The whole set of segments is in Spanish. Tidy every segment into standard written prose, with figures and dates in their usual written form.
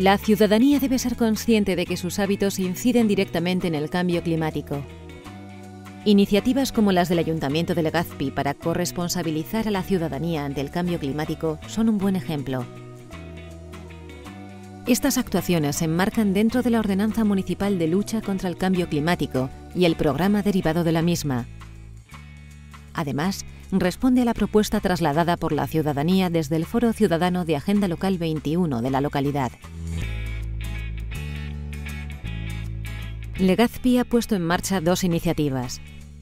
La ciudadanía debe ser consciente de que sus hábitos inciden directamente en el cambio climático. Iniciativas como las del Ayuntamiento de Legazpi para corresponsabilizar a la ciudadanía ante el cambio climático son un buen ejemplo. Estas actuaciones se enmarcan dentro de la Ordenanza Municipal de Lucha contra el Cambio Climático y el programa derivado de la misma. Además, responde a la propuesta trasladada por la ciudadanía desde el Foro Ciudadano de Agenda Local 21 de la localidad. Legazpi ha puesto en marcha dos iniciativas.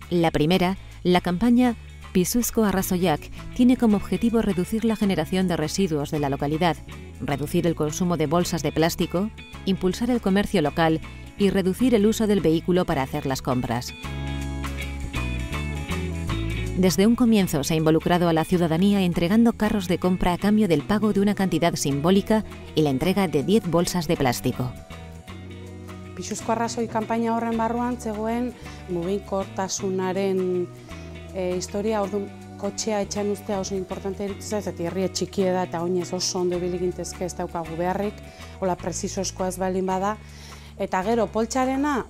La primera, la campaña Pisuzko Arrazoiak, tiene como objetivo reducir la generación de residuos de la localidad, reducir el consumo de bolsas de plástico, impulsar el comercio local y reducir el uso del vehículo para hacer las compras. Desde un comienzo se ha involucrado a la ciudadanía entregando carros de compra a cambio del pago de una cantidad simbólica y la entrega de 10 bolsas de plástico. Pisuzko arrazoi kanpaina horren barruan zegoen mugikortasunaren historia, orduan kotxea etxean ustea oso importante erutzen ez, eta herria txikia da eta oinez oso ondo ibili gintezke ez daukagu beharrik, hola prezisozkoa ez baldin bada. Eta gero, poltsarena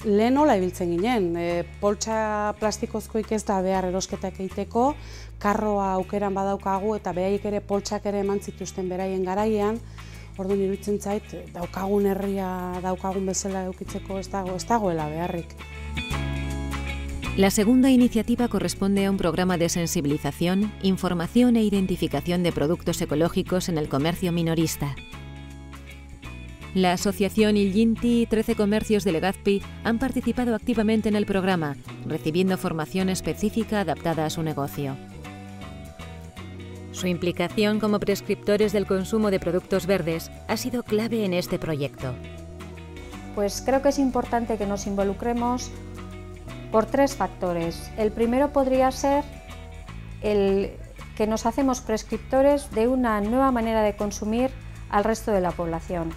lehen hola ibiltzen ginen, poltsa plastikozkoik ez da behar erosketak egiteko, karroa aukeran badaukagu eta behaiek ere poltsak ere eman zituzten beraien garaian, orduan iruditzen zait, daukagun herria daukagun bezala edukitzeko ez dagoela beharrik. La segunda iniciativa corresponde a un programa de sensibilización, información e identificación de productos ecológicos en el comercio minorista. La asociación Illinti y 13 comercios de Legazpi han participado activamente en el programa, recibiendo formación específica adaptada a su negocio. Su implicación como prescriptores del consumo de productos verdes ha sido clave en este proyecto. Pues creo que es importante que nos involucremos por tres factores. El primero podría ser el que nos hacemos prescriptores de una nueva manera de consumir al resto de la población.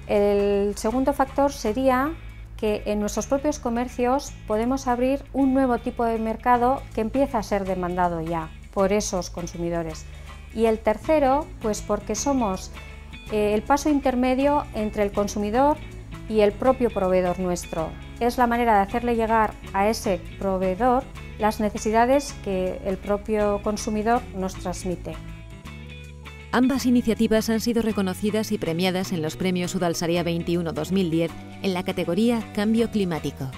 El segundo factor sería que en nuestros propios comercios podemos abrir un nuevo tipo de mercado que empieza a ser demandado ya por esos consumidores. Y el tercero, pues porque somos el paso intermedio entre el consumidor y el propio proveedor nuestro. Es la manera de hacerle llegar a ese proveedor las necesidades que el propio consumidor nos transmite. Ambas iniciativas han sido reconocidas y premiadas en los premios Udalsaria 21-2010 en la categoría Cambio Climático.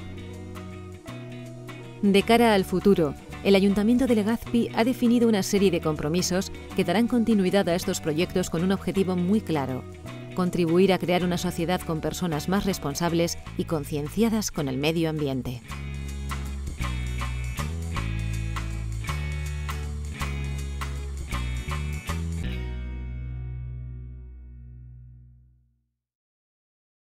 De cara al futuro, el Ayuntamiento de Legazpi ha definido una serie de compromisos que darán continuidad a estos proyectos con un objetivo muy claro: contribuir a crear una sociedad con personas más responsables y concienciadas con el medio ambiente.